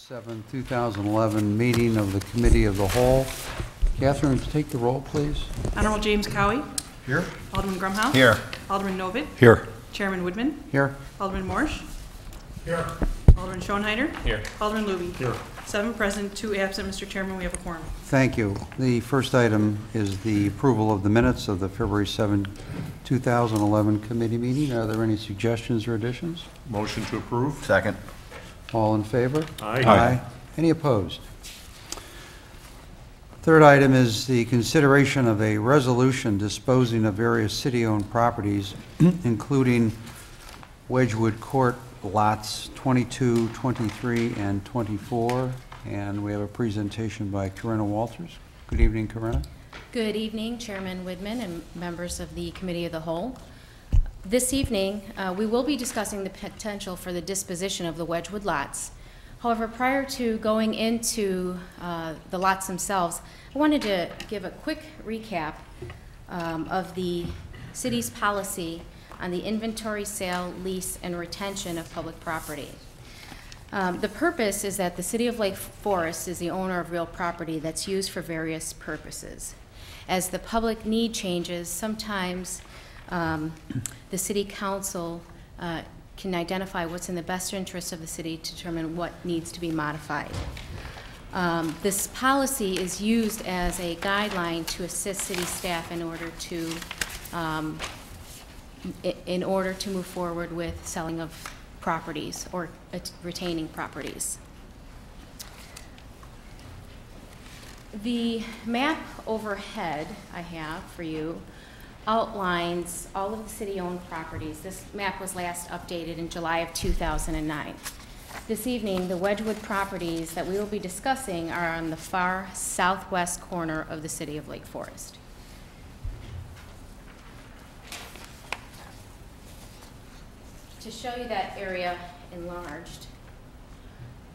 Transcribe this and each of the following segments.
7, 2011 meeting of the Committee of the Whole. Catherine, take the roll, please. Honorable James Cowie. Here. Alderman Grumhouse. Here. Alderman Novit. Here. Chairman Woodman. Here. Alderman Morsch. Here. Alderman Schoenheider. Here. Alderman Luby. Here. 7 present, 2 absent. Mr. Chairman, we have a quorum. Thank you. The first item is the approval of the minutes of the February 7, 2011 committee meeting. Are there any suggestions or additions? Motion to approve. Second. All in favor? Aye. Any opposed? Third item is the consideration of a resolution disposing of various city-owned properties, including Wedgewood Court lots 22, 23, and 24. And we have a presentation by Corinna Walters. Good evening, Corinna. Good evening, Chairman Woodman and members of the Committee of the Whole. This evening, we will be discussing the potential for the disposition of the Wedgewood lots. However, prior to going into the lots themselves, I wanted to give a quick recap of the city's policy on the inventory, sale, lease, and retention of public property. The purpose is that the City of Lake Forest is the owner of real property that's used for various purposes. As the public need changes, sometimes the City Council can identify what's in the best interest of the city to determine what needs to be modified. This policy is used as a guideline to assist city staff in order to move forward with selling of properties or retaining properties. The map overhead I have for you outlines all of the city-owned properties. This map was last updated in July of 2009. This evening, the Wedgewood properties that we will be discussing are on the far southwest corner of the City of Lake Forest. To show you that area enlarged,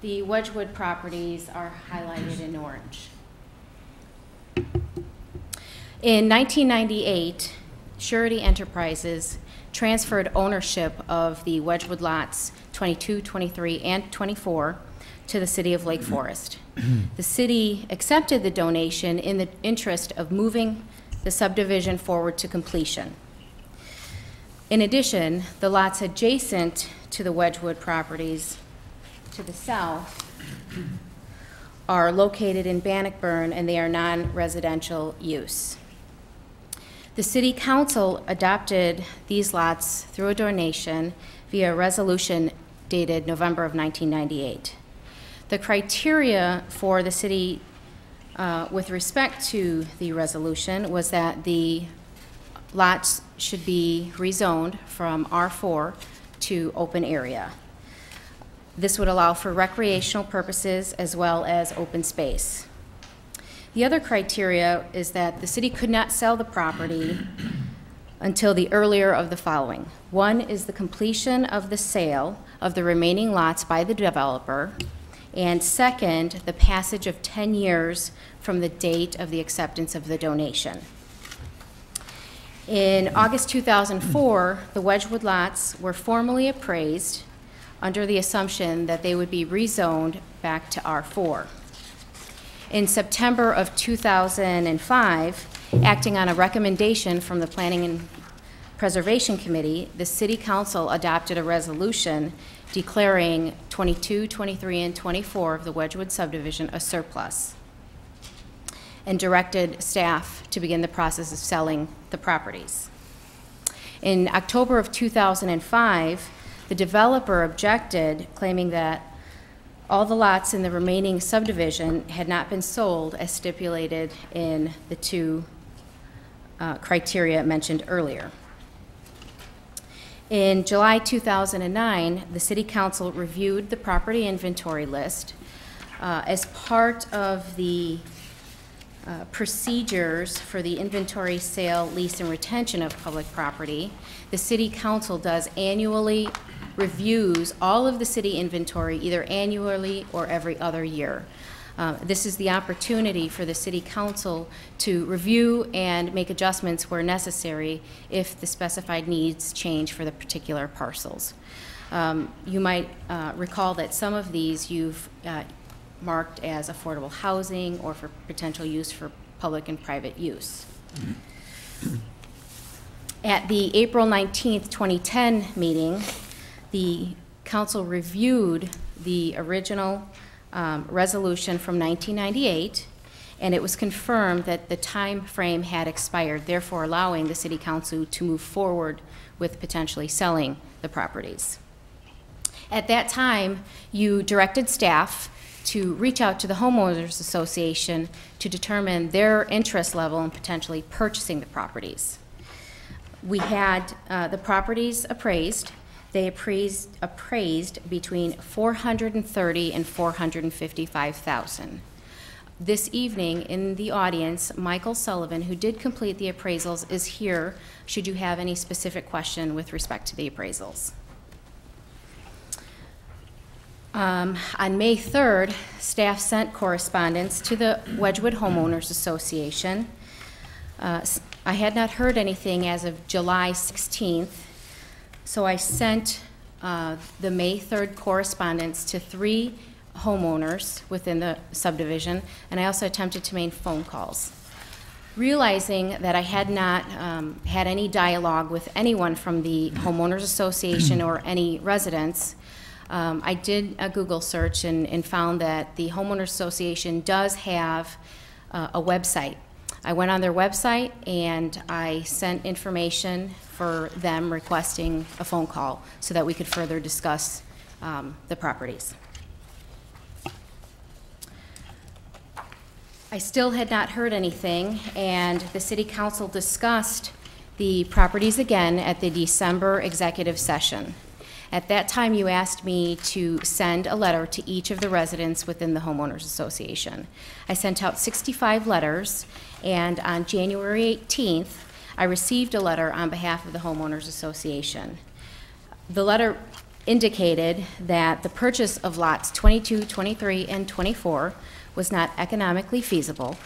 the Wedgewood properties are highlighted in orange. In 1998, Surety Enterprises transferred ownership of the Wedgewood lots 22, 23, and 24 to the City of Lake Forest. The city accepted the donation in the interest of moving the subdivision forward to completion. In addition, the lots adjacent to the Wedgewood properties to the south are located in Bannockburn, and they are non-residential use. The City Council adopted these lots through a donation via a resolution dated November of 1998. The criteria for the city with respect to the resolution was that the lots should be rezoned from R4 to open area. This would allow for recreational purposes as well as open space. The other criteria is that the city could not sell the property until the earlier of the following. One is the completion of the sale of the remaining lots by the developer, and second, the passage of 10 years from the date of the acceptance of the donation. In August 2004, the Wedgewood lots were formally appraised under the assumption that they would be rezoned back to R4. In September of 2005, acting on a recommendation from the Planning and Preservation Committee, the City Council adopted a resolution declaring 22, 23, and 24 of the Wedgewood subdivision a surplus and directed staff to begin the process of selling the properties. In October of 2005, the developer objected, claiming that all the lots in the remaining subdivision had not been sold as stipulated in the two criteria mentioned earlier. In July 2009, the City Council reviewed the property inventory list. As part of the procedures for the inventory, sale, lease, and retention of public property, the City Council does annually reviews all of the city inventory either annually or every other year. This is the opportunity for the City Council to review and make adjustments where necessary if the specified needs change for the particular parcels. You might recall that some of these you've marked as affordable housing or for potential use for public and private use. At the April 19th, 2010 meeting, the council reviewed the original resolution from 1998, and it was confirmed that the time frame had expired, therefore allowing the city council to move forward with potentially selling the properties. At that time, you directed staff to reach out to the homeowners association to determine their interest level in potentially purchasing the properties. We had the properties appraised. They appraised between $430,000 and $455,000. This evening in the audience, Michael Sullivan, who did complete the appraisals, is here should you have any specific question with respect to the appraisals. On May 3rd, staff sent correspondence to the Wedgwood Homeowners Association. I had not heard anything as of July 16th, so I sent the May 3rd correspondence to 3 homeowners within the subdivision, and I also attempted to make phone calls. Realizing that I had not had any dialogue with anyone from the Homeowners Association or any residents, I did a Google search and found that the Homeowners Association does have a website. I went on their website and I sent information for them requesting a phone call so that we could further discuss the properties. I still had not heard anything, and the City Council discussed the properties again at the December executive session. At that time, you asked me to send a letter to each of the residents within the Homeowners Association. I sent out 65 letters, and on January 18th, I received a letter on behalf of the Homeowners Association. The letter indicated that the purchase of lots 22, 23, and 24 was not economically feasible,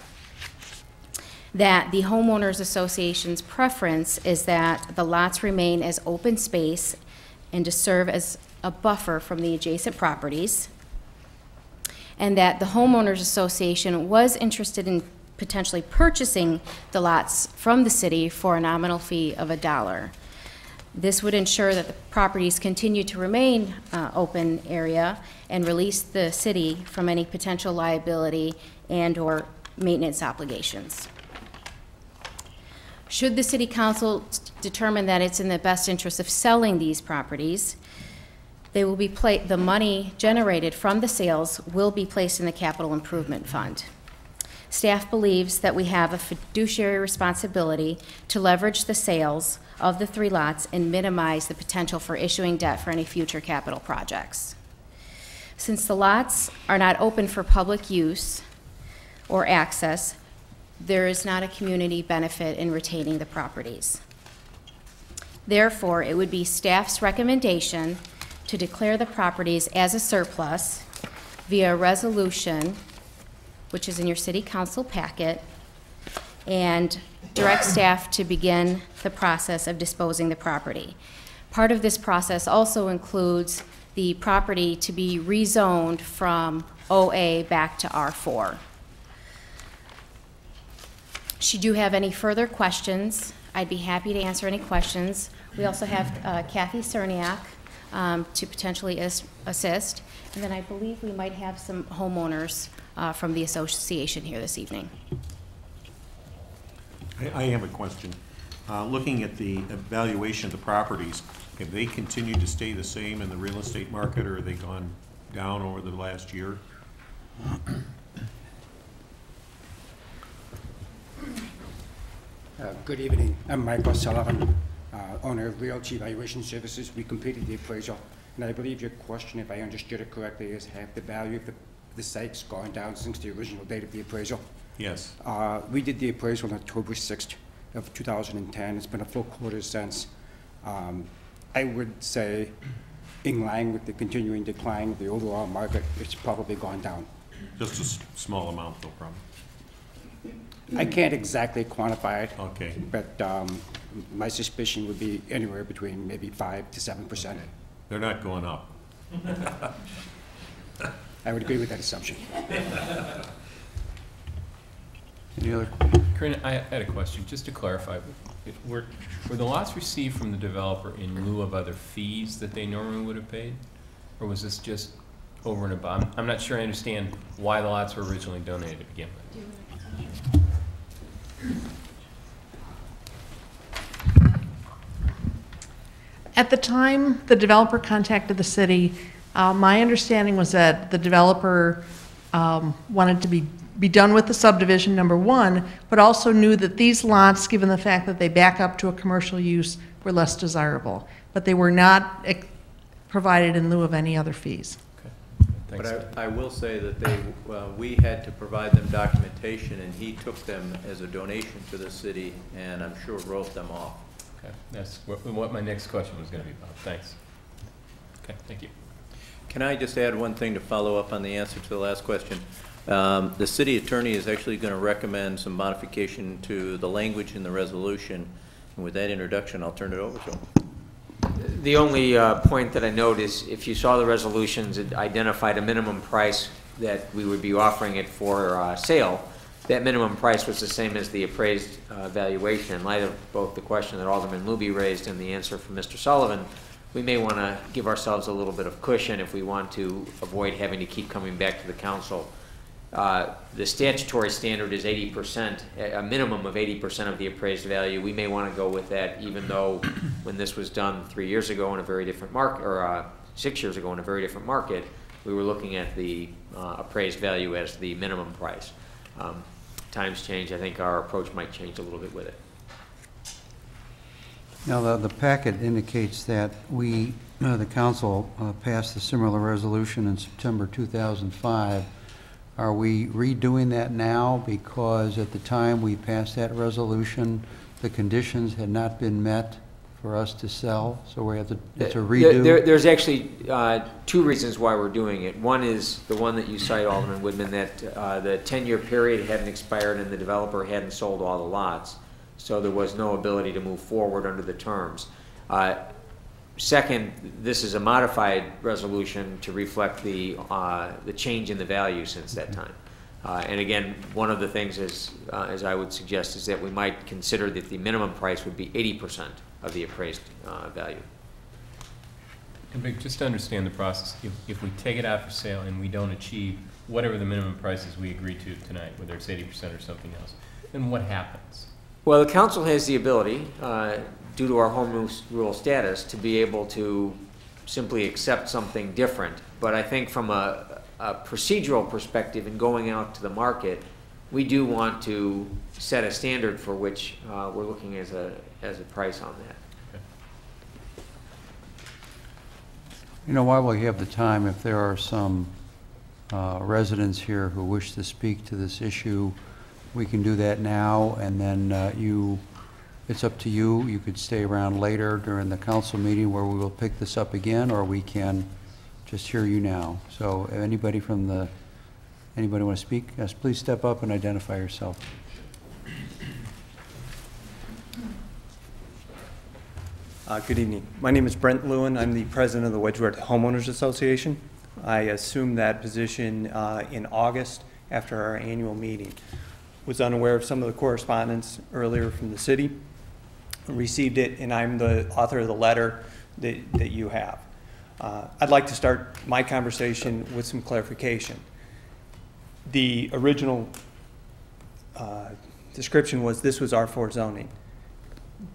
that the Homeowners Association's preference is that the lots remain as open space and to serve as a buffer from the adjacent properties, and that the Homeowners Association was interested in potentially purchasing the lots from the city for a nominal fee of $1. This would ensure that the properties continue to remain open area and release the city from any potential liability and or maintenance obligations. Should the City Council determine that it's in the best interest of selling these properties, they will be the money generated from the sales will be placed in the Capital Improvement Fund. Staff believes that we have a fiduciary responsibility to leverage the sales of the 3 lots and minimize the potential for issuing debt for any future capital projects. Since the lots are not open for public use or access, there is not a community benefit in retaining the properties. Therefore, it would be staff's recommendation to declare the properties as a surplus via resolution, which is in your City Council packet, and direct staff to begin the process of disposing the property. Part of this process also includes the property to be rezoned from OA back to R4. Should you have any further questions, I'd be happy to answer any questions. We also have Kathy Cerniak to potentially assist. And then I believe we might have some homeowners from the association here this evening. I have a question. Looking at the evaluation of the properties, have they continued to stay the same in the real estate market, or have they gone down over the last year? Good evening. I'm Michael Sullivan, owner of Realty Valuation Services. We completed the appraisal, and I believe your question, if I understood it correctly, is have the value of the sites gone down since the original date of the appraisal? Yes. We did the appraisal on October 6th of 2010. It's been a full quarter since. I would say, in line with the continuing decline of the overall market, it's probably gone down. Just a small amount, though, probably. I can't exactly quantify it. Okay. But my suspicion would be anywhere between maybe 5 to 7%. They're not going up. I would agree with that assumption. Any other? Corinne, I had a question, just to clarify. Were the lots received from the developer in lieu of other fees that they normally would have paid? Or was this just over and above? I'm not sure I understand why the lots were originally donated to begin with. At the time the developer contacted the city, my understanding was that the developer wanted to be done with the subdivision, number one, but also knew that these lots, given the fact that they back up to a commercial use, were less desirable. But they were not provided in lieu of any other fees. Thanks. But I will say that we had to provide them documentation, and he took them as a donation to the city, and I'm sure wrote them off. Okay, that's what my next question was going to be about. Thanks. Okay, thank you. Can I just add one thing to follow up on the answer to the last question? The city attorney is actually going to recommend some modification to the language in the resolution. And with that introduction, I'll turn it over to him. The only point that I note is if you saw the resolutions, it identified a minimum price that we would be offering it for sale. That minimum price was the same as the appraised valuation. In light of both the question that Alderman Luby raised and the answer from Mr. Sullivan, we may want to give ourselves a little bit of cushion if we want to avoid having to keep coming back to the council. The statutory standard is 80%, a minimum of 80% of the appraised value. We may want to go with that, even though when this was done 3 years ago in a very different market, or 6 years ago in a very different market, we were looking at the appraised value as the minimum price. Times change. I think our approach might change a little bit with it. Now, the packet indicates that we, the council, passed a similar resolution in September 2005. Are we redoing that now because at the time we passed that resolution, the conditions had not been met for us to sell? So we have to, it's a redo? There's actually 2 reasons why we're doing it. One is the one that you cite, Alderman Woodman, that the 10-year period hadn't expired and the developer hadn't sold all the lots. So there was no ability to move forward under the terms. Second, this is a modified resolution to reflect the change in the value since that time. And again, one of the things is, as I would suggest, is that we might consider that the minimum price would be 80% of the appraised value. And Vic, just to understand the process, if we take it out for sale and we don't achieve whatever the minimum prices we agree to tonight, whether it's 80% or something else, then what happens? Well, the council has the ability, due to our home rule status, to be able to simply accept something different. But I think from a procedural perspective in going out to the market, we do want to set a standard for which we're looking as a price on that. You know, while we have the time, if there are some residents here who wish to speak to this issue, we can do that now, and then it's up to you. You could stay around later during the council meeting where we will pick this up again, or we can just hear you now. So anybody want to speak? Yes, please step up and identify yourself. Good evening. My name is Brent Lewin. I'm the president of the Wedgewood Homeowners Association. I assumed that position in August after our annual meeting. Was unaware of some of the correspondence earlier from the city, received it, and I'm the author of the letter that you have. I'd like to start my conversation with some clarification. The original description was this was R4 zoning.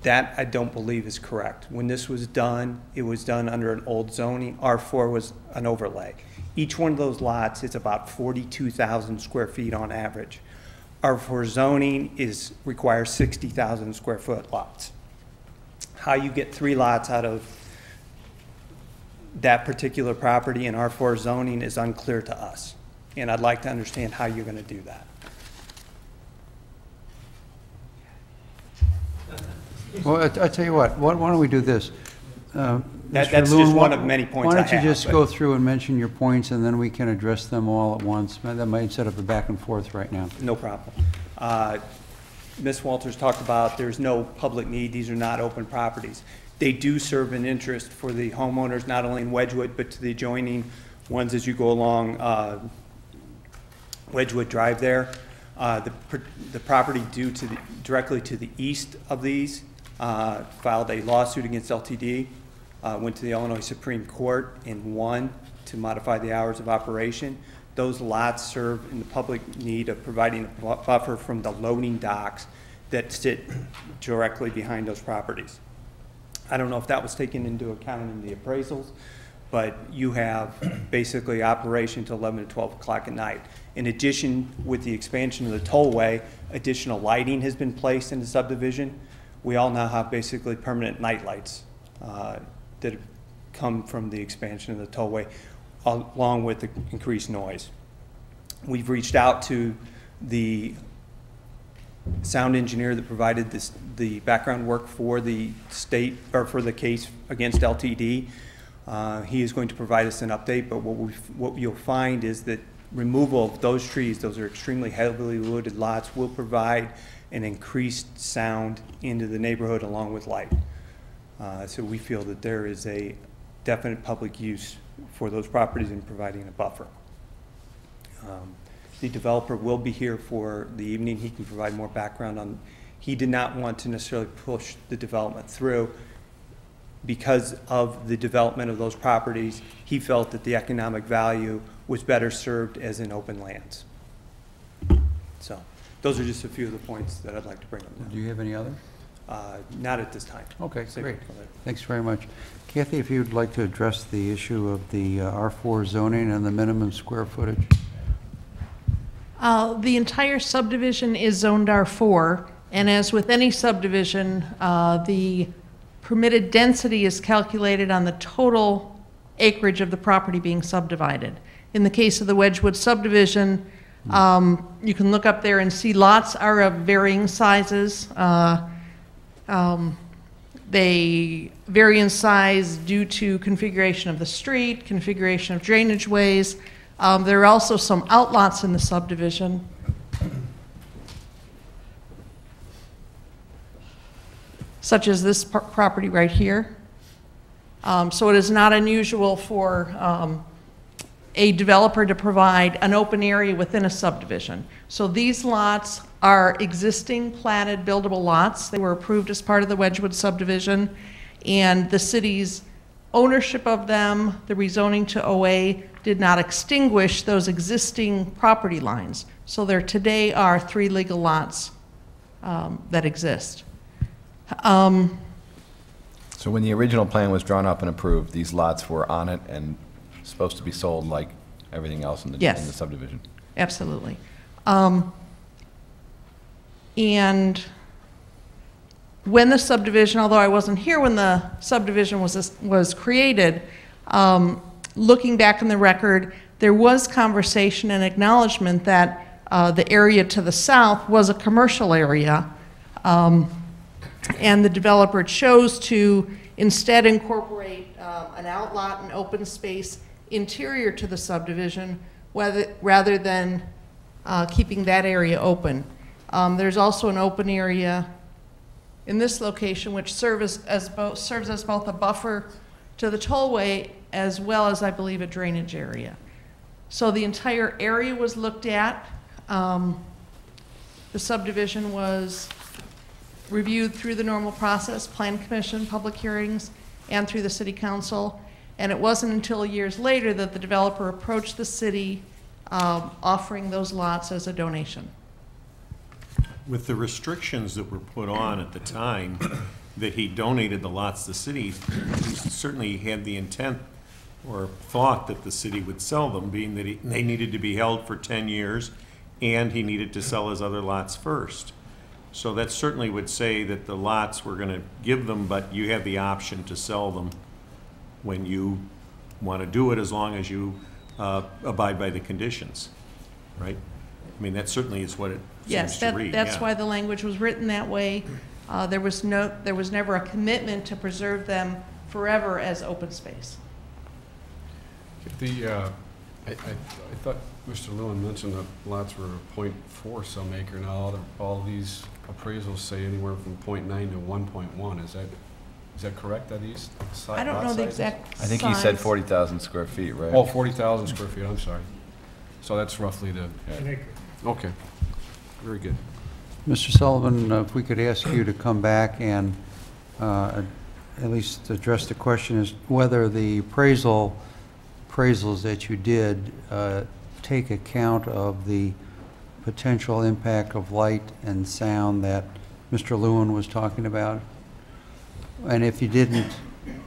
That I don't believe is correct. When this was done, it was done under an old zoning. R4 was an overlay. Each one of those lots is about 42,000 square feet on average. R4 zoning requires 60,000 square foot lots. How you get 3 lots out of that particular property in R4 zoning is unclear to us. And I'd like to understand how you're going to do that. Well, I tell you what, why don't we do this? That's just one of many points I have. Why don't you just go through and mention your points, and then we can address them all at once. That might set up a back and forth right now. No problem. Ms. Walters talked about there's no public need. These are not open properties. They do serve an interest for the homeowners, not only in Wedgewood, but to the adjoining One's as you go along Wedgewood Drive there. The property directly to the east of these filed a lawsuit against LTD, went to the Illinois Supreme Court and won to modify the hours of operation. Those lots serve in the public need of providing a buffer from the loading docks that sit directly behind those properties. I don't know if that was taken into account in the appraisals, but you have basically operation till 11 to 12 o'clock at night. In addition, with the expansion of the tollway, additional lighting has been placed in the subdivision. We all now have basically permanent night lights that have come from the expansion of the tollway, along with the increased noise. We've reached out to the sound engineer that provided the background work for the state, or for the case against LTD. He is going to provide us an update, but what you'll find is that removal of those trees, those are extremely heavily wooded lots, will provide an increased sound into the neighborhood along with light. So we feel that there is a definite public use for those properties in providing a buffer. The developer will be here for the evening. He can provide more background on. He did not want to necessarily push the development through because of the development of those properties. He felt that the economic value was better served as in open lands. So those are just a few of the points that I'd like to bring up now. Do you have any other? Not at this time. Okay, Save great. it for later. Thanks very much. Kathy, if you'd like to address the issue of the R4 zoning and the minimum square footage. The entire subdivision is zoned R4, and as with any subdivision, the permitted density is calculated on the total acreage of the property being subdivided. In the case of the Wedgewood subdivision, you can look up there and see lots are of varying sizes. They vary in size due to configuration of the street, configuration of drainage ways. There are also some outlots in the subdivision. Such as this property right here. So it is not unusual for a developer to provide an open area within a subdivision. So these lots are existing platted buildable lots. They were approved as part of the Wedgewood subdivision, and the city's ownership of them, the rezoning to OA, did not extinguish those existing property lines. So there today are 3 legal lots that exist. So when the original plan was drawn up and approved, these lots were on it and supposed to be sold like everything else in the, Yes. in the subdivision? Absolutely. And when the subdivision, although I wasn't here when the subdivision was created, looking back in the record, there was conversation and acknowledgement that the area to the south was a commercial area, and the developer chose to instead incorporate an outlot and open space interior to the subdivision rather than keeping that area open. There's also an open area in this location which serves as both a buffer to the tollway as well as, I believe, a drainage area. So the entire area was looked at. The subdivision was reviewed through the normal process, Plan Commission, public hearings, and through the City Council. And it wasn't until years later that the developer approached the city offering those lots as a donation. With the restrictions that were put on at the time that he donated the lots to the city, he certainly had the intent or thought that the city would sell them, being that they needed to be held for 10 years and he needed to sell his other lots first. So that certainly would say that the lots we're going to give them, but you have the option to sell them when you want to do it, as long as you abide by the conditions, right? I mean, that certainly is what it seems to read. Yes, that's yeah. why the language was written that way. There was never a commitment to preserve them forever as open space. I thought Mr. Lewin mentioned that lots were 0.4 some acre. Now all these appraisals say anywhere from 0.9 to 1.1. Is that Is that correct, that east side? I don't lot know the sizes? exact I think you said size. 40,000 square feet, right? Oh, 40,000 square feet, I'm sorry. So that's roughly the, okay, very good. Mr. Sullivan, if we could ask you to come back and at least address the question is whether the appraisals that you did take account of the potential impact of light and sound that Mr. Lewin was talking about? And if you didn't,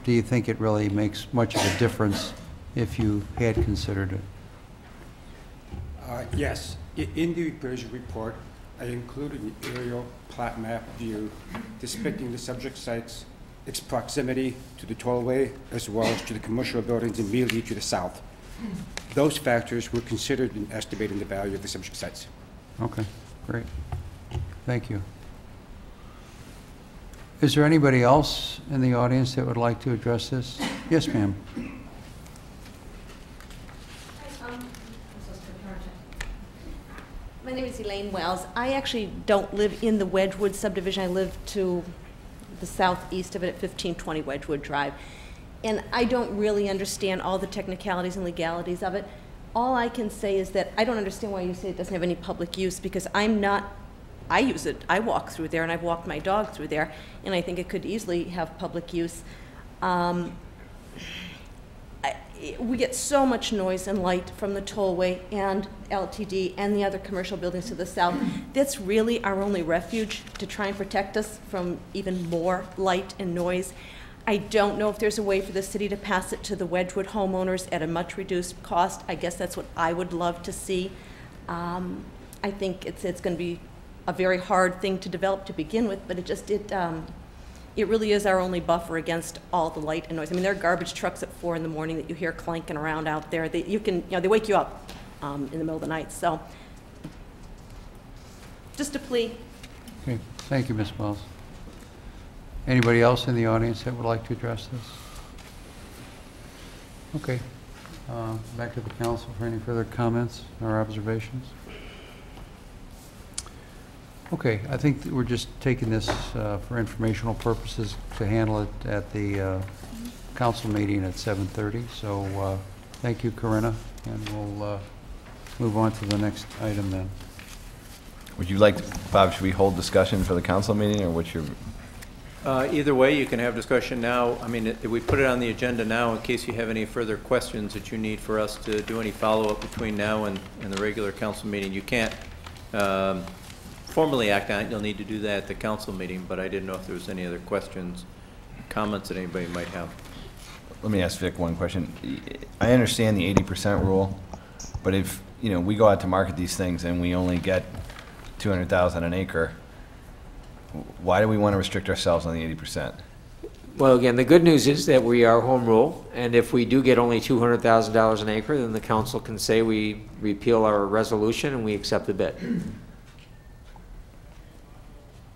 do you think it really makes much of a difference if you had considered it? Yes. In the appraisal report, I included an aerial plat map view depicting the subject sites, its proximity to the tollway, as well as to the commercial buildings immediately to the south. Those factors were considered in estimating the value of the subject sites. Okay, great. Thank you. Is there anybody else in the audience that would like to address this? Yes, ma'am. My name is Elaine Wells. I actually don't live in the Wedgewood subdivision. I live to the southeast of it at 1520 Wedgewood Drive. And I don't really understand all the technicalities and legalities of it. All I can say is that I don't understand why you say it doesn't have any public use, because I use it. I walk through there, and I've walked my dog through there, and I think it could easily have public use. We get so much noise and light from the tollway and LTD and the other commercial buildings to the south. That's really our only refuge to try and protect us from even more light and noise. I don't know if there's a way for the city to pass it to the Wedgewood homeowners at a much reduced cost. I guess that's what I would love to see. I think it's going to be a very hard thing to develop to begin with, but it really is our only buffer against all the light and noise. I mean, there are garbage trucks at 4 in the morning that you hear clanking around out there. They wake you up in the middle of the night. So, just a plea. Okay, thank you, Ms. Wells. Anybody else in the audience that would like to address this? Okay, back to the council for any further comments or observations. Okay, I think that we're just taking this for informational purposes to handle it at the council meeting at 7:30. So thank you, Corinna, and we'll move on to the next item then. Would you like, Bob, should we hold discussion for the council meeting, or what's your? Either way, you can have discussion now. I mean, we put it on the agenda now in case you have any further questions that you need for us to do any follow-up between now and the regular council meeting. You can't formally act on it. You'll need to do that at the council meeting, but I didn't know if there was any other questions, comments that anybody might have. Let me ask Vic one question. I understand the 80% rule, but if, we go out to market these things and we only get 200,000 an acre, why do we want to restrict ourselves on the 80%? Well, again, the good news is that we are home rule, and if we do get only $200,000 an acre, then the council can say we repeal our resolution and we accept the bid.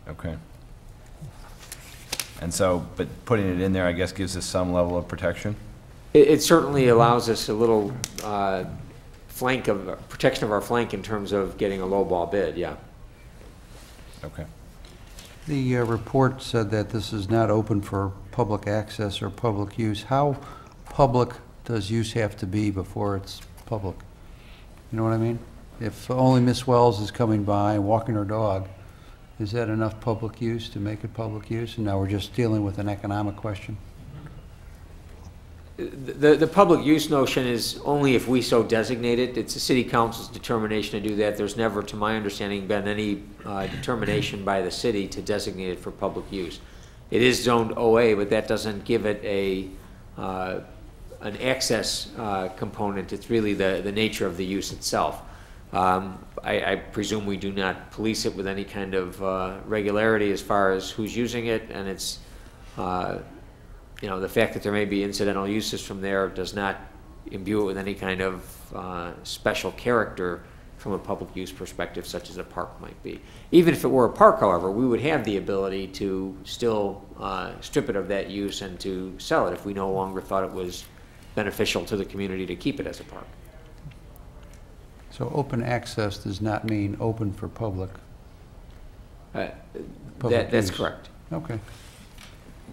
Okay. And so, but putting it in there, I guess, gives us some level of protection? It certainly allows us a little protection of our flank in terms of getting a lowball bid, yeah. Okay. The report said that this is not open for public access or public use. How public does use have to be before it's public? You know what I mean? If only Miss Wells is coming by and walking her dog, is that enough public use to make it public use? And now we're just dealing with an economic question. The public use notion is only if we so designate it. It's the city council's determination to do that. There's never, to my understanding, been any determination by the city to designate it for public use. It is zoned OA, but that doesn't give it an access component. It's really the nature of the use itself. I presume we do not police it with any kind of regularity as far as who's using it, and it's the fact that there may be incidental uses from there does not imbue it with any kind of special character from a public use perspective, such as a park might be. Even if it were a park, however, we would have the ability to still strip it of that use and to sell it if we no longer thought it was beneficial to the community to keep it as a park. So open access does not mean open for public? That's use. correct. Okay.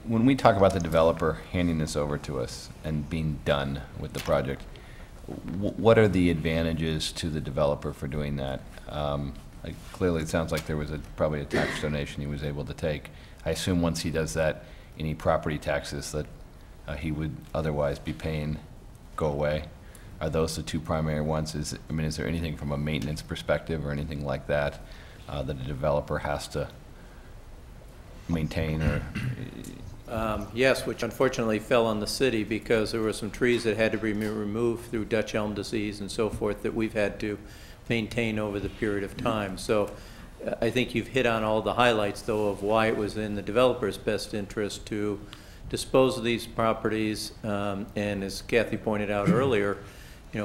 when we talk about the developer handing this over to us and being done with the project, what are the advantages to the developer for doing that? Clearly, it sounds like there was probably a tax donation he was able to take. I assume once he does that, any property taxes that he would otherwise be paying go away. Are those the two primary ones? Is there anything from a maintenance perspective or anything like that that a developer has to maintain or? Yes, which unfortunately fell on the city because there were some trees that had to be removed through Dutch elm disease and so forth that we've had to maintain over the period of time. So I think you've hit on all the highlights, though, of why it was in the developer's best interest to dispose of these properties. And as Kathy pointed out earlier,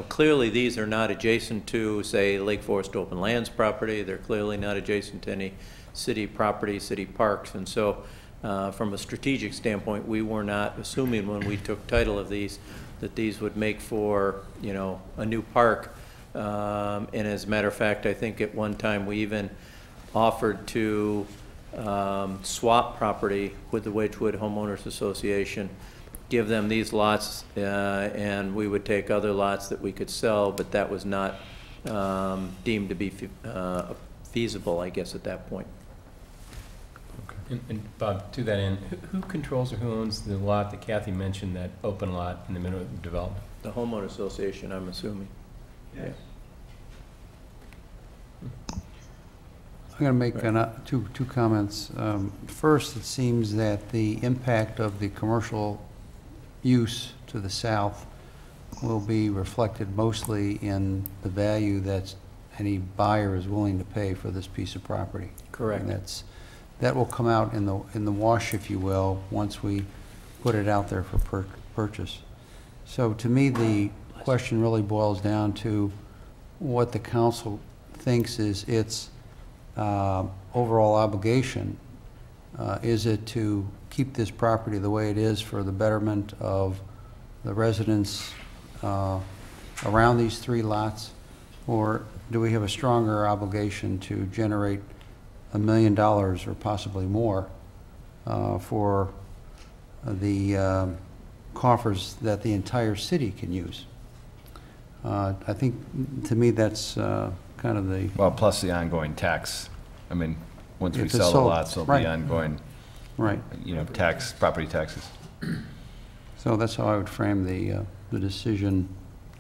clearly these are not adjacent to, say, Lake Forest Open Lands property. They're clearly not adjacent to any city property, city parks. And so from a strategic standpoint, we were not assuming when we took title of these that these would make for, a new park. And as a matter of fact, I think at one time we even offered to swap property with the Wedgewood Homeowners Association, give them these lots, and we would take other lots that we could sell, but that was not deemed to be feasible, I guess, at that point. And Bob, to that end, who controls or who owns the lot that Kathy mentioned, that open lot in the middle of the development? The homeowner association, I'm assuming. Yes. I'm going to make two comments. First, it seems that the impact of the commercial use to the south will be reflected mostly in the value that any buyer is willing to pay for this piece of property. Correct. And that will come out in the wash, if you will, once we put it out there for purchase. So to me, the question really boils down to what the council thinks is its overall obligation. Is it to keep this property the way it is for the betterment of the residents around these three lots, or do we have a stronger obligation to generate $1 million or possibly more for the coffers that the entire city can use? I think, to me, that's kind of the... Well, plus the ongoing tax. Once we If it's sell the sold, lots, there'll right. be ongoing, Right. property taxes. So that's how I would frame the decision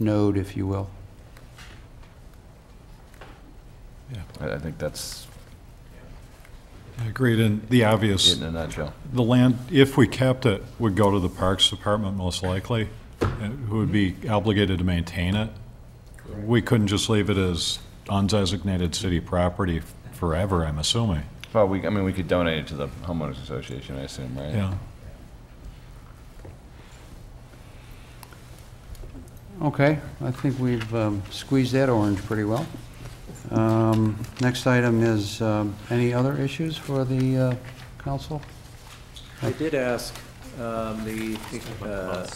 node, if you will. I think that's Agreed, and the obvious, it in a nutshell. the land, if we kept it, would go to the Parks Department most likely, who would be obligated to maintain it. We couldn't just leave it as undesignated city property forever, I'm assuming. Well, we could donate it to the homeowners association, I assume, right? Yeah. Okay, I think we've squeezed that orange pretty well. Next item is any other issues for the council? I did ask the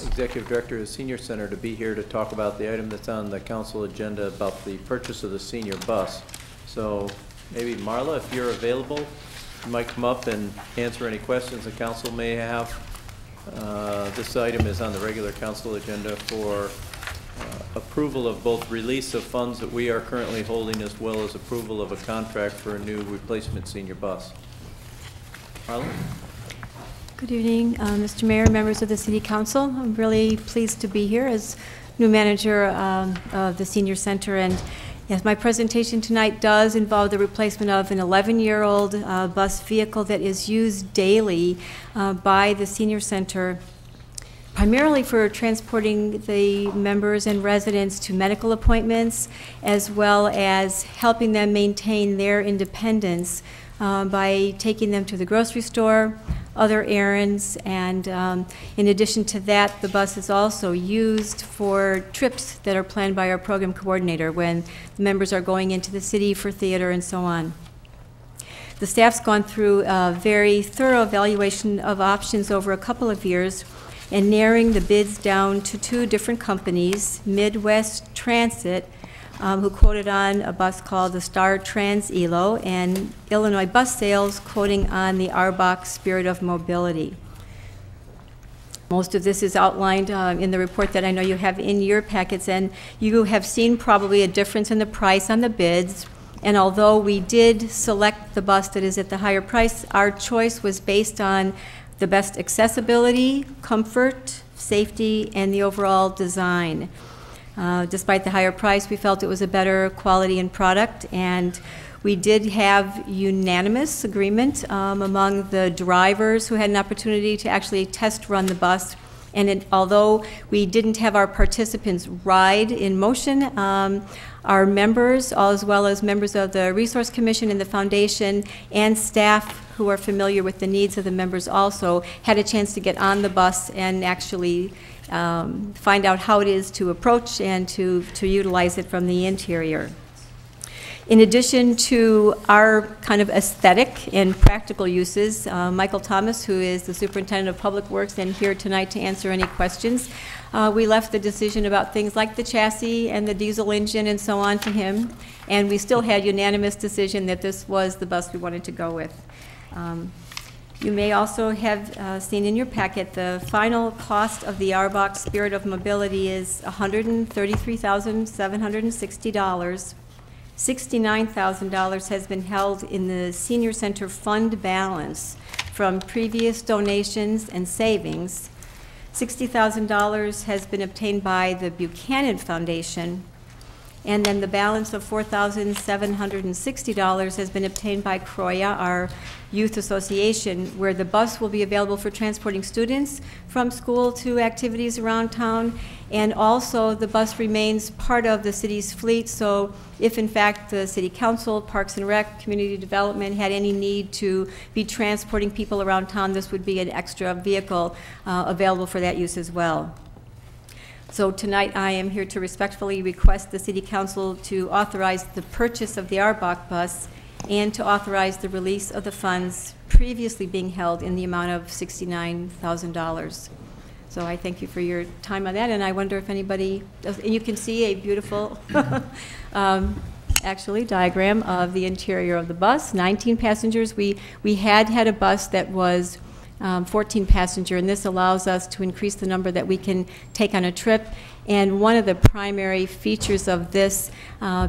Executive Director of the Senior Center to be here to talk about the item that's on the council agenda about the purchase of the senior bus. So maybe Marla, if you're available, you might come up and answer any questions the council may have. This item is on the regular council agenda for approval of both release of funds that we are currently holding as well as approval of a contract for a new replacement senior bus. Marla? Good evening, Mr. Mayor, members of the City Council. I'm really pleased to be here as new manager of the Senior Center. And yes, my presentation tonight does involve the replacement of an 11-year-old bus vehicle that is used daily by the Senior Center, primarily for transporting the members and residents to medical appointments, as well as helping them maintain their independence by taking them to the grocery store, other errands, and in addition to that, the bus is also used for trips that are planned by our program coordinator when the members are going into the city for theater and so on. The staff's gone through a very thorough evaluation of options over a couple of years and narrowing the bids down to two different companies, Midwest Transit, who quoted on a bus called the Star Trans Elo, and Illinois Bus Sales quoting on the Arbach Spirit of Mobility. Most of this is outlined in the report that I know you have in your packets, and you have seen probably a difference in the price on the bids. And although we did select the bus that is at the higher price, our choice was based on the best accessibility, comfort, safety, and the overall design. Despite the higher price, we felt it was a better quality and product, and we did have unanimous agreement among the drivers who had an opportunity to actually test run the bus. And although we didn't have our participants ride in motion, our members, as well as members of the Resource Commission and the Foundation and staff who are familiar with the needs of the members also, had a chance to get on the bus and actually find out how it is to approach and to utilize it from the interior. In addition to our kind of aesthetic and practical uses, Michael Thomas, who is the Superintendent of Public Works and here tonight to answer any questions, we left the decision about things like the chassis and the diesel engine and so on to him, and we still had unanimous decision that this was the bus we wanted to go with. You may also have seen in your packet the final cost of the ARBOC Spirit of Mobility is $133,760. $69,000 has been held in the Senior Center fund balance from previous donations and savings. $60,000 has been obtained by the Buchanan Foundation, and then the balance of $4,760 has been obtained by Croya, our youth association, where the bus will be available for transporting students from school to activities around town. And also the bus remains part of the city's fleet, so if in fact the City Council, Parks and Rec, Community Development had any need to be transporting people around town, this would be an extra vehicle available for that use as well. So tonight I am here to respectfully request the City Council to authorize the purchase of the ARBOC bus and to authorize the release of the funds previously being held in the amount of $69,000. So I thank you for your time on that, and I wonder if anybody, and you can see a beautiful actually diagram of the interior of the bus. 19 passengers. We had a bus that was 14 passenger, and this allows us to increase the number that we can take on a trip. And one of the primary features of this,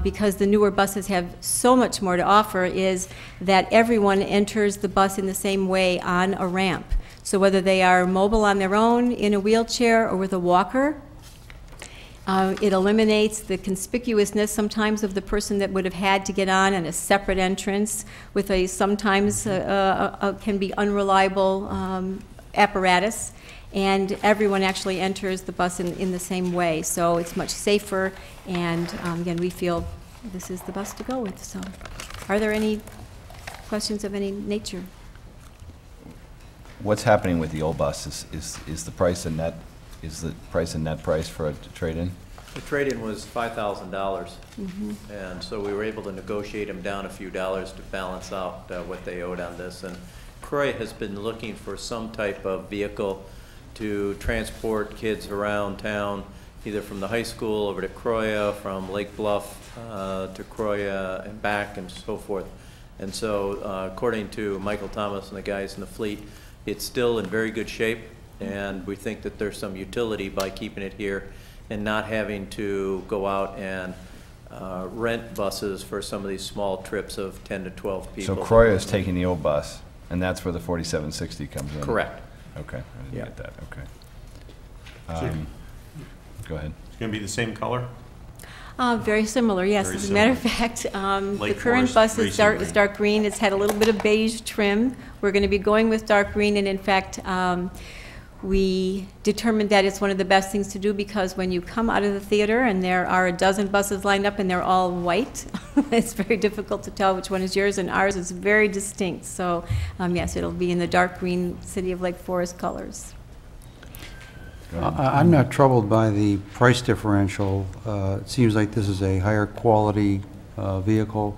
because the newer buses have so much more to offer, is that everyone enters the bus in the same way on a ramp. So whether they are mobile on their own, in a wheelchair, or with a walker, it eliminates the conspicuousness sometimes of the person that would have had to get on a separate entrance with a sometimes can be unreliable apparatus, and everyone actually enters the bus in the same way. So it's much safer, and again, we feel this is the bus to go with. So are there any questions of any nature? What's happening with the old bus? Is the price and net price for a trade-in? The trade-in was $5,000, and so we were able to negotiate them down a few dollars to balance out what they owed on this. And Croy has been looking for some type of vehicle to transport kids around town, either from the high school over to Croya, from Lake Bluff to Croya and back, and so forth. And so according to Michael Thomas and the guys in the fleet, it's still in very good shape, and we think that there's some utility by keeping it here and not having to go out and rent buses for some of these small trips of 10 to 12 people. So Croya is taking the old bus, and that's where the 4760 comes in? Correct. Okay, I didn't get that, okay. Go ahead. It's going to be the same color? Very similar, yes. Very As a matter of similar. fact, the Lake current Forest bus is Racing dark green. It's had a little bit of beige trim. We're going to be going with dark green, and in fact, we determined that it's one of the best things to do, because when you come out of the theater and there are a dozen buses lined up and they're all white, it's very difficult to tell which one is yours, and ours is very distinct. So yes, it'll be in the dark green City of Lake Forest colors. I'm not troubled by the price differential. It seems like this is a higher quality vehicle.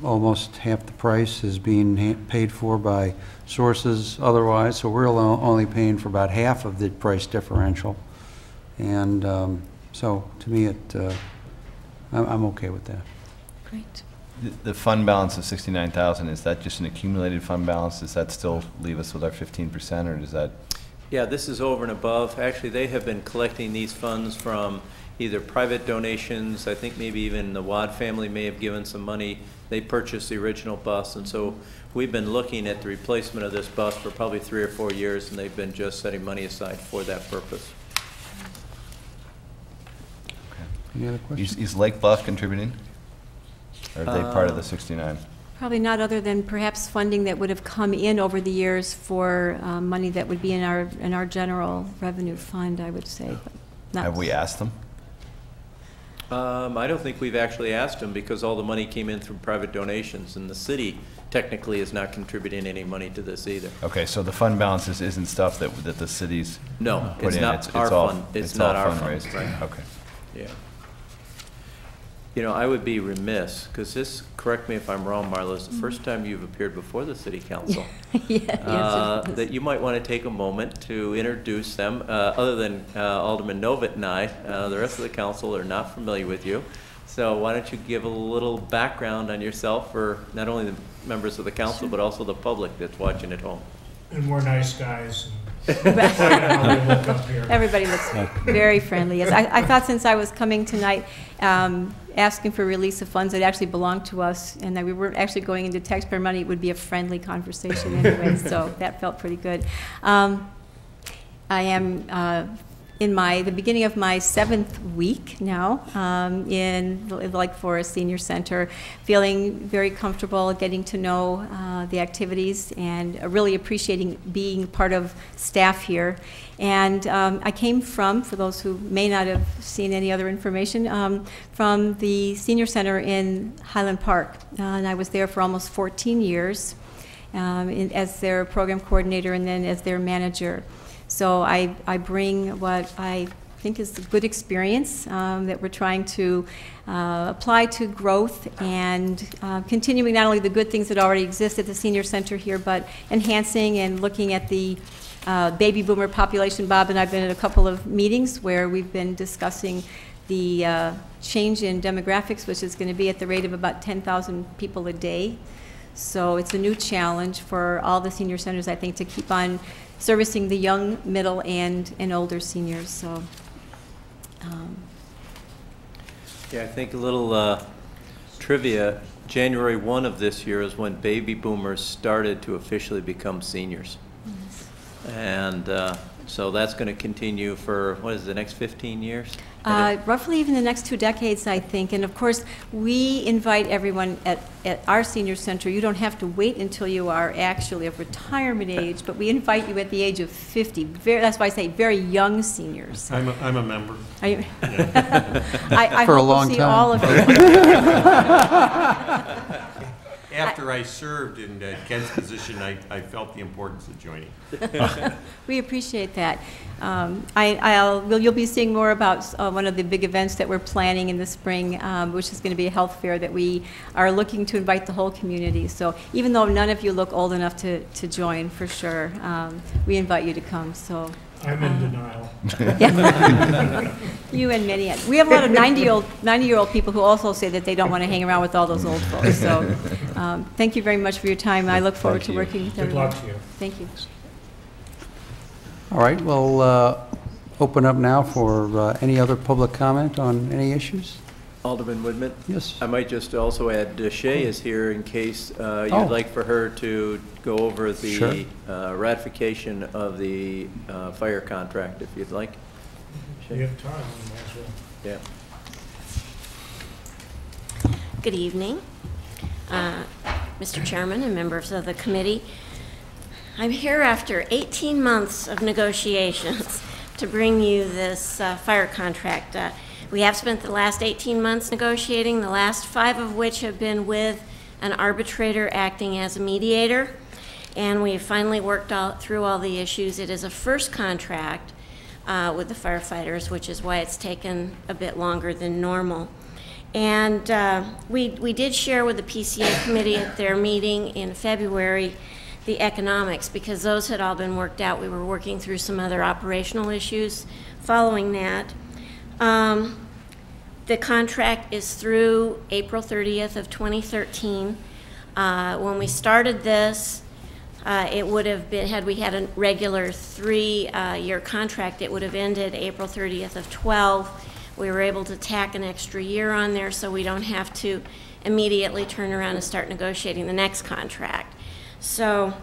Almost half the price is being paid for by sources otherwise, so we're only paying for about half of the price differential. And so to me, I'm okay with that. Great. The fund balance of 69,000, is that just an accumulated fund balance? Does that still leave us with our 15%, or does that? Yeah, this is over and above. Actually, they have been collecting these funds from either private donations, I think maybe even the Wad family may have given some money. They purchased the original bus, and so we've been looking at the replacement of this bus for probably 3 or 4 years, and they've been just setting money aside for that purpose. Any other questions? Is Lake Bluff contributing? Or are they part of the 69? Probably not, other than perhaps funding that would have come in over the years for money that would be in our general revenue fund, I would say. But not. Have we asked them? I don't think we've actually asked them because all the money came in through private donations, and the city technically is not contributing any money to this either. Okay, so the fund balances isn't stuff that the cities No, put it's in. not our fund. It's not our fund, right. Okay. Yeah. You know, I would be remiss, because this, correct me if I'm wrong, Marla, is the first time you've appeared before the city council. Yes, That you might want to take a moment to introduce them. Other than Alderman Novit and I, the rest of the council are not familiar with you. So why don't you give a little background on yourself for not only the members of the council, but also the public that's watching at home. And we're nice guys. Everybody looks very friendly. Yes, I thought since I was coming tonight, asking for release of funds that actually belonged to us, and that we weren't actually going into taxpayer money, it would be a friendly conversation anyway. So that felt pretty good. I am in the beginning of my 7th week now in the Lake Forest Senior Center, feeling very comfortable, getting to know the activities, and really appreciating being part of staff here. And I came from, for those who may not have seen any other information, from the Senior Center in Highland Park. And I was there for almost 14 years as their program coordinator and then as their manager. So I bring what I think is a good experience that we're trying to apply to growth and continuing not only the good things that already exist at the Senior Center here, but enhancing and looking at the baby boomer population. Bob and I have been at a couple of meetings where we've been discussing the change in demographics, which is going to be at the rate of about 10,000 people a day. So it's a new challenge for all the senior centers, I think, to keep on servicing the young, middle, and older seniors. So, Yeah, I think a little trivia. January 1 of this year is when baby boomers started to officially become seniors. And so that's going to continue for, what is it, the next 15 years? Roughly even the next 2 decades, I think. And of course, we invite everyone at our senior center. You don't have to wait until you are actually of retirement age, but we invite you at the age of 50. That's why I say very young seniors. I'm a member. Are you? Yeah. I For a hope we'll long see time. all of you. After I served in Ken's position, I felt the importance of joining. We appreciate that. You'll be seeing more about one of the big events that we're planning in the spring, which is going to be a health fair that we are looking to invite the whole community. So even though none of you look old enough to join, for sure, we invite you to come. So. I'm in denial. Yeah. You and many. We have a lot of 90-year-old people who also say that they don't want to hang around with all those old folks. So thank you very much for your time. I look forward to working with everyone. Good luck to you. Thank you. All right, we'll open up now for any other public comment on any issues. Alderman Woodman? Yes. I might just also add, Shay is here in case you'd like for her to go over the Sure. ratification of the fire contract, if you'd like. We have time, we might as well. Yeah. Good evening, Mr. Chairman and members of the committee. I'm here after 18 months of negotiations to bring you this fire contract. We have spent the last 18 months negotiating, the last 5 of which have been with an arbitrator acting as a mediator, and we have finally worked through all the issues. It is a first contract with the firefighters, which is why it's taken a bit longer than normal. And we did share with the PCA committee at their meeting in February the economics, because those had all been worked out. We were working through some other operational issues following that. The contract is through April 30th of 2013. When we started this, It would have been, had we had a regular 3-year contract, it would have ended April 30th of 12. We were able to tack an extra year on there so we don't have to immediately turn around and start negotiating the next contract. So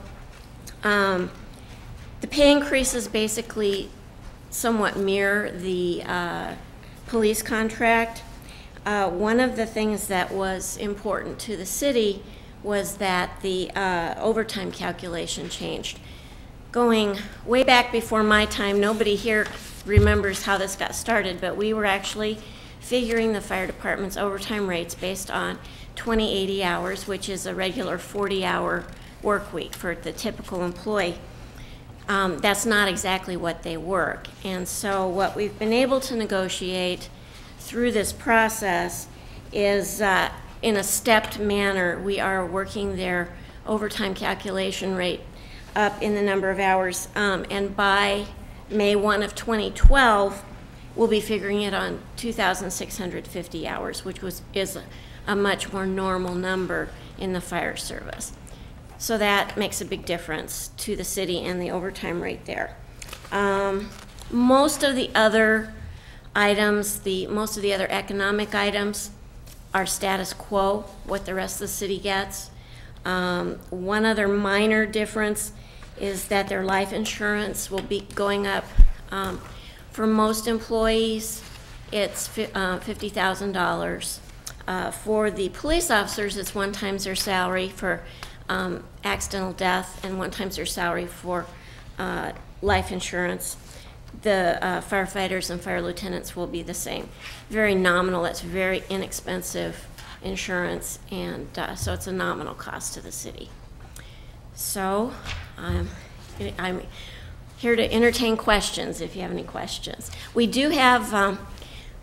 the pay increases basically somewhat mirror the police contract. One of the things that was important to the city was that the overtime calculation changed. Going way back before my time, nobody here remembers how this got started, but we were actually figuring the fire department's overtime rates based on 20/80 hours, which is a regular 40-hour work week for the typical employee. That's not exactly what they work. And so what we've been able to negotiate through this process is in a stepped manner, we are working their overtime calculation rate up in the number of hours, and by May 1 of 2012, we'll be figuring it on 2,650 hours, which is a much more normal number in the fire service. So that makes a big difference to the city and the overtime rate there. Most of the other items, most of the other economic items are status quo, what the rest of the city gets. One other minor difference is that their life insurance will be going up. For most employees, it's $50,000. For the police officers, it's 1 times their salary for accidental death and 1 times their salary for life insurance. The firefighters and fire lieutenants will be the same. Very nominal. That's very inexpensive insurance, and so it's a nominal cost to the city. So I'm here to entertain questions if you have any questions. We do have,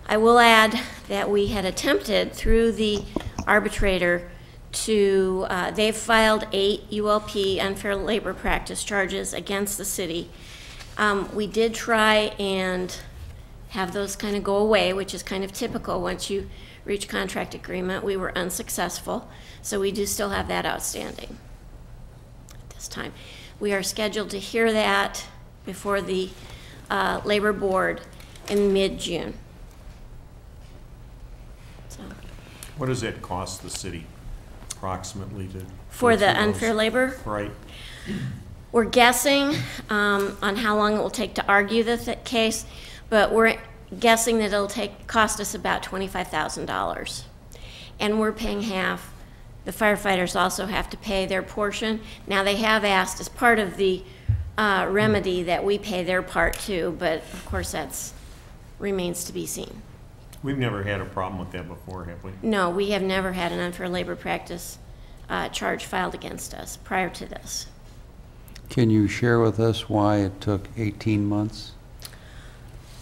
I will add that we had attempted through the arbitrator to, they've filed 8 ULP unfair labor practice charges against the city. We did try and have those kind of go away, which is kind of typical once you reach contract agreement. We were unsuccessful, so we do still have that outstanding at this time. We are scheduled to hear that before the Labor Board in mid-June. So. What does that cost the city approximately to? For the unfair labor? Right. We're guessing on how long it will take to argue the case, but we're guessing that it'll cost us about $25,000. And we're paying half. The firefighters also have to pay their portion. Now, they have asked as part of the remedy that we pay their part too, but of course that remains to be seen. We've never had a problem with that before, have we? No, we have never had an unfair labor practice charge filed against us prior to this. Can you share with us why it took 18 months?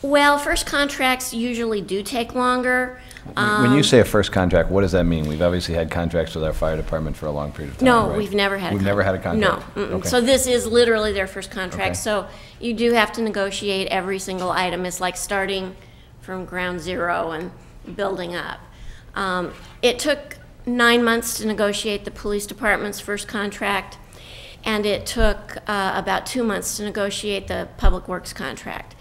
Well, first contracts usually do take longer. When you say a first contract, what does that mean? We've obviously had contracts with our fire department for a long period of time, No, right? we've never had a contract. We've never had a contract? No. Okay. So this is literally their first contract. Okay. So you do have to negotiate every single item. It's like starting from ground zero and building up. It took 9 months to negotiate the police department's first contract, and it took about 2 months to negotiate the public works contract.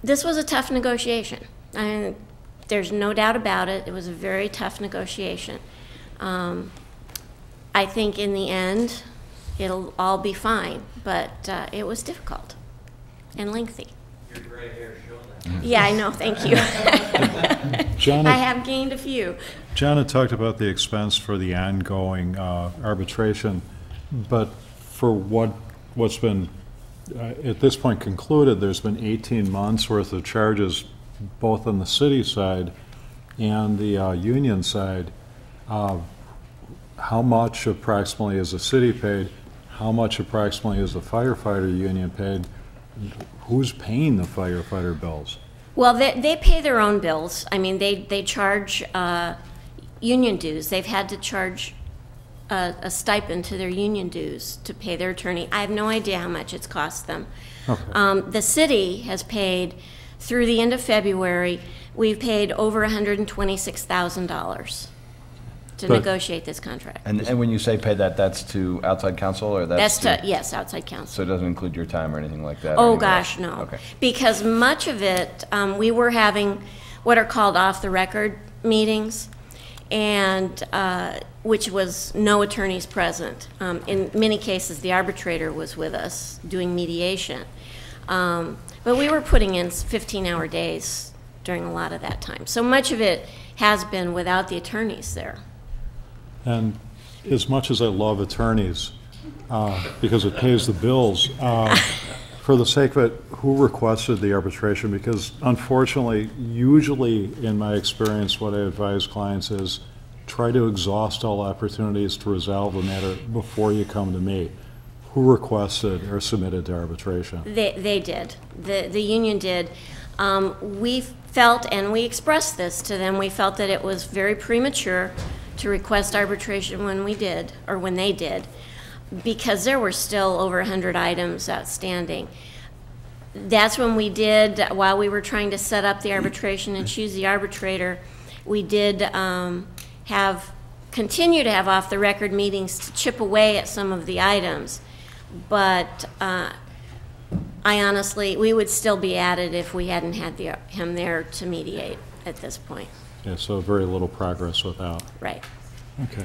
This was a tough negotiation. I mean, there's no doubt about it. It was a very tough negotiation. I think in the end, it'll all be fine, but it was difficult and lengthy. Your gray hair showing that. Yeah, I know, thank you. John, I have gained a few. John had talked about the expense for the ongoing arbitration, but for what's been at this point concluded, there's been 18 months worth of charges both on the city side and the union side. How much approximately is the city paid? How much approximately is the firefighter union paid? Who's paying the firefighter bills? Well, they pay their own bills. I mean, they charge union dues. They've had to charge a stipend to their union dues to pay their attorney. I have no idea how much it's cost them. Okay. The city has paid, through the end of February, we've paid over $126,000. to But- negotiate this contract. And when you say pay that, that's to outside counsel, or that's That's to, yes, outside counsel. So it doesn't include your time or anything like that? or Oh, anything else? gosh, no. Okay. Because much of it, we were having what are called off-the-record meetings, and, which was no attorneys present. In many cases, the arbitrator was with us doing mediation. But we were putting in 15-hour days during a lot of that time. So much of it has been without the attorneys there. And as much as I love attorneys, because it pays the bills, for the sake of it, who requested the arbitration? Because unfortunately, usually in my experience, what I advise clients is try to exhaust all opportunities to resolve the matter before you come to me. Who requested or submitted to arbitration? They did. The union did. We felt, and we expressed this to them, we felt that it was very premature to request arbitration when we did, or when they did, because there were still over 100 items outstanding. That's when we did, while we were trying to set up the arbitration and choose the arbitrator, we did continue to have off-the-record meetings to chip away at some of the items. But I honestly, we would still be at it if we hadn't had him there to mediate at this point. Yeah, so very little progress without. Right. Okay.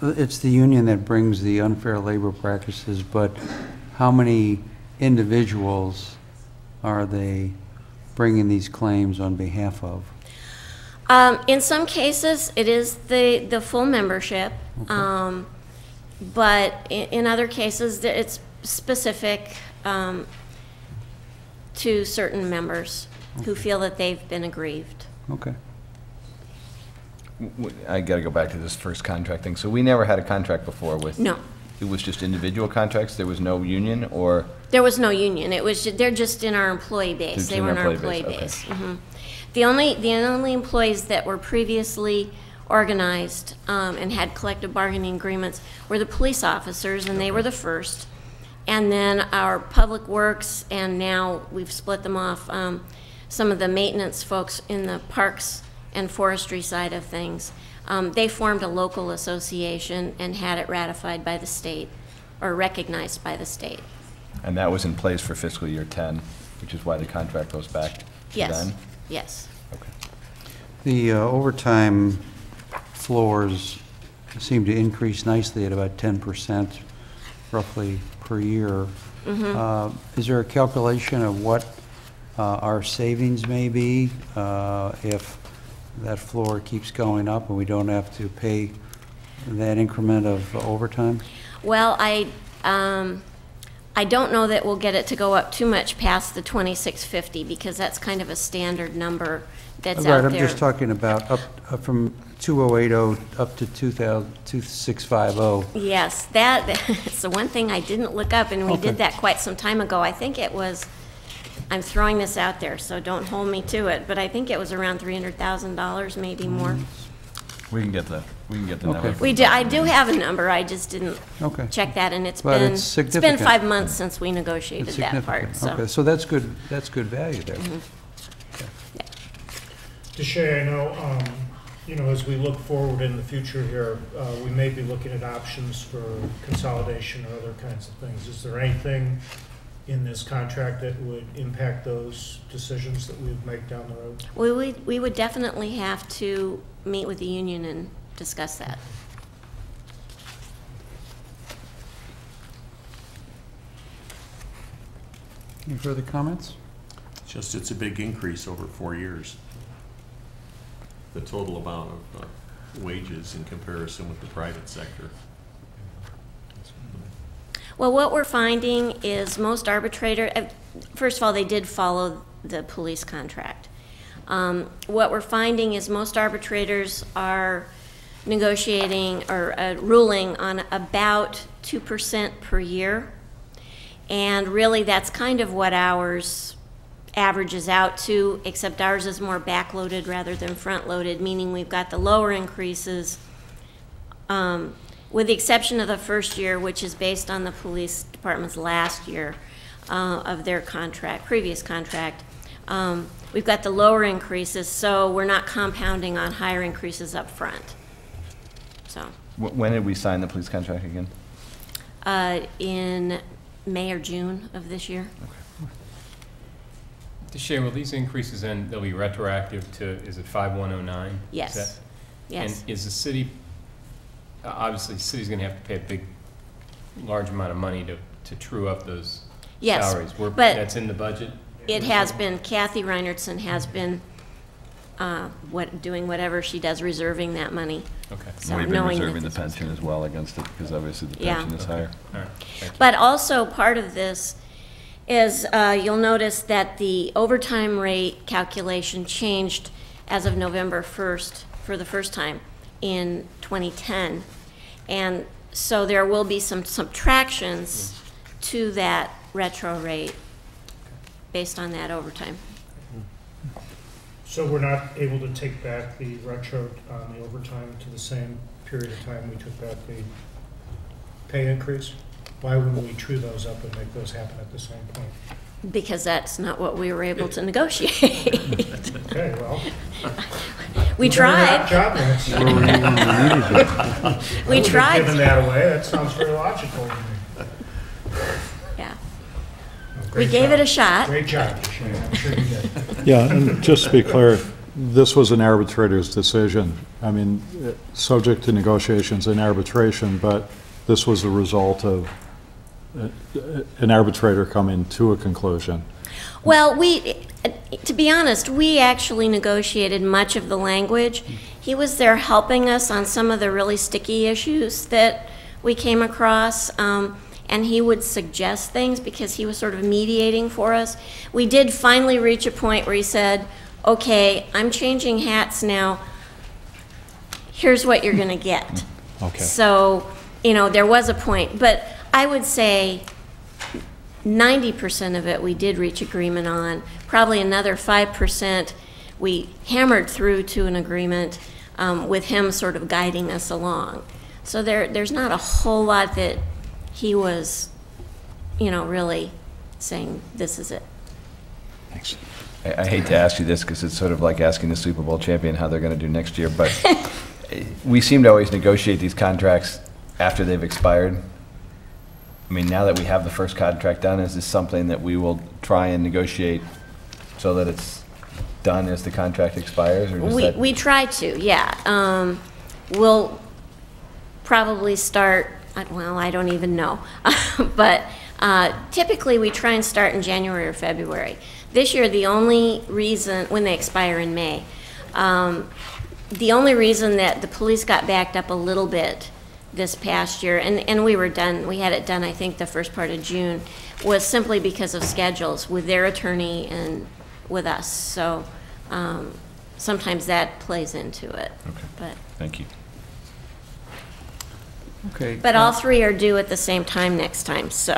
It's the union that brings the unfair labor practices, but how many individuals are they bringing these claims on behalf of? In some cases, it is the full membership, but in other cases, it's specific to certain members who feel that they've been aggrieved. Okay. I got to go back to this first contract thing. So we never had a contract before with? No. It was just individual contracts? There was no union, or? There was no union. It was, they're just in our employee base. Just They in were in our our employee employee base, base. The only employees that were previously organized and had collective bargaining agreements were the police officers, and they were the first. And then our public works, and now we've split them off, some of the maintenance folks in the parks and forestry side of things. They formed a local association and had it ratified by the state, or recognized by the state. And that was in place for fiscal year 10, which is why the contract goes back to Yes. then? Yes. Okay. The overtime floors seem to increase nicely at about 10% roughly per year. Is there a calculation of what our savings may be if that floor keeps going up and we don't have to pay that increment of overtime? Well, I don't know that we'll get it to go up too much past the 2650, because that's kind of a standard number that's Right, out I'm there. just talking about up from 2080 up to 2650. Yes, it's the one thing I didn't look up, and we Okay. did that quite some time ago. I think it was, I'm throwing this out there, so don't hold me to it, but I think it was around $300,000, maybe more. We can get the number. Okay. I do have a number, I just didn't Okay. check that, and it's But been, it's it's been significant. 5 months since we negotiated It's that part, significant. so. Okay, so that's good value there. Deshay, I know, as we look forward in the future here, we may be looking at options for consolidation or other kinds of things. Is there anything in this contract that would impact those decisions that we would make down the road? We would definitely have to meet with the union and discuss that. Any further comments? Just, it's a big increase over 4 years. The total amount of wages in comparison with the private sector. Well, what we're finding is most first of all, they did follow the police contract. What we're finding is most arbitrators are negotiating or ruling on about 2% per year. And really, that's kind of what ours averages out to, except ours is more backloaded rather than front-loaded, meaning we've got the lower increases, with the exception of the first year, which is based on the police department's last year of their contract, previous contract. We've got the lower increases, so we're not compounding on higher increases up front. So, When did we sign the police contract again? in May or June of this year. DeShay, will these increases then, they'll be retroactive to, is it 5109? Yes. Is that- Yes. And is the city, obviously, the city's going to have to pay a large amount of money to true up those Yes, salaries. but That's in the budget? it has been, Kathy Reinertsen has been doing whatever she does, reserving that money. Okay. So We've been knowing that reserving the this is- pension as well against it, because obviously the Yeah. pension is higher. All right, thank you. But also, part of this is, you'll notice that the overtime rate calculation changed as of November 1st for the first time in 2010. And so there will be some subtractions to that retro rate based on that overtime. So we're not able to take back the retro on the overtime to the same period of time we took back the pay increase? Why wouldn't we true those up and make those happen at the same point? Because that's not what we were able to negotiate. Okay, well. We we're gonna have tried. job minutes. We tried. Giving that away, that sounds very logical to me. Yeah. Well, We great gave job. it a shot. Great job, Shane, I'm sure you did. Yeah, and just to be clear, this was an arbitrator's decision. I mean, subject to negotiations and arbitration, but this was a result of an arbitrator coming to a conclusion. Well, to be honest, we actually negotiated much of the language. He was there helping us on some of the really sticky issues that we came across, and he would suggest things because he was sort of mediating for us. We did finally reach a point where he said, okay, I'm changing hats now. Here's what you're going to get. Okay. So, there was a point, but I would say 90% of it we did reach agreement on. Probably another 5% we hammered through to an agreement with him sort of guiding us along. So there's not a whole lot that he was, really saying, this is it. Thanks. I hate to ask you this because it's sort of like asking the Super Bowl champion how they're going to do next year, but we seem to always negotiate these contracts after they've expired. I mean, now that we have the first contract done, is this something that we will try and negotiate so that it's done as the contract expires? Or We try to, yeah. We'll probably start, well, I don't even know. But typically we try and start in January or February. This year, the only reason, when they expire in May, the only reason that the police got backed up a little bit this past year, and we were done, we had it done, I think, the first part of June, was simply because of schedules with their attorney and with us. So sometimes that plays into it. Okay. But, Thank you. Okay. but all three are due at the same time next time, so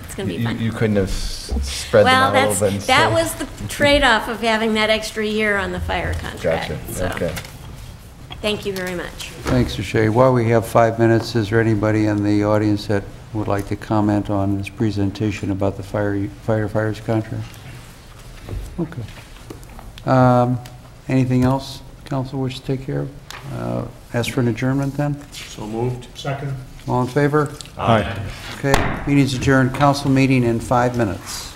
it's going to be fun. You couldn't have spread them Well, out a little bit? that was the trade-off of having that extra year on the fire contract. Gotcha, So, okay. thank you very much. Thanks, Shay. While we have 5 minutes, is there anybody in the audience that would like to comment on this presentation about the firefighters contract? Okay. Anything else council wish to take care of? Ask for an adjournment then? So moved. Second. All in favor? Aye. Okay, meeting's adjourned. Council meeting in 5 minutes.